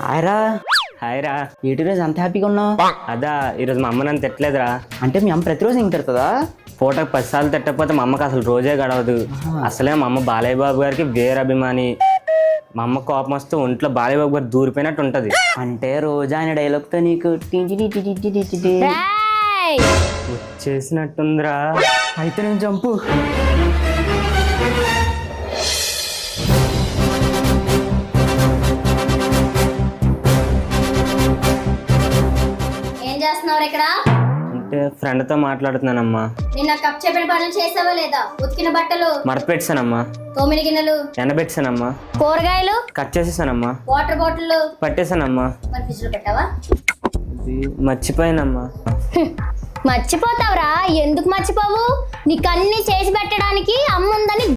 హాయ్రా. Hi రా. ఏంటి రోజు అంత హ్యాపీగా ఉన్నావు? అదా ఈరోజు మా అమ్మ నన్ను తిట్టలేదురా. అంటే మీ అమ్మ ప్రతిరోజు ఇంక తిడుతుందా? పూటకు 10 సార్లు తిట్టకపోతే మా అమ్మకి అసలు రోజే గడవదు. అసలే మా అమ్మ బాలయ్య బాబు గారికి వేరే అభిమాని. మా అమ్మ కోపం వస్తే ఒంట్లో బాలయ్య బాబు గారు దూరిపోయినట్టు ఉంటది. అంటే రోజా ఆయన డైలాగ్తో నీకు వచ్చేసినట్టుందిరా. అయితే నేను జంపు. ఏం చేస్తున్నావు ఇక్కడ? అంటే ఫ్రెండ్తో మాట్లాడుతున్నానమ్మా. నిన్న కప్ చెప్పిన పనులు చేసావా లేదా? ఉతికిన బట్టలు మడత పెట్టానమ్మా, తోమిన గిన్నెలు, ఎండబెట్టానమ్మా, కూరగాయలు కట్ చేసేసానమ్మా, వాటర్ బాటిల్ పట్టేశానమ్మా. మరి ఫ్రిడ్జ్ లో పెట్టావా? ఇది మర్చిపోయానమ్మా. మర్చిపోతావురా? ఎందుకు మర్చిపోవు? నీకు అన్ని చేసి పెట్టడానికి అమ్మ ఉందని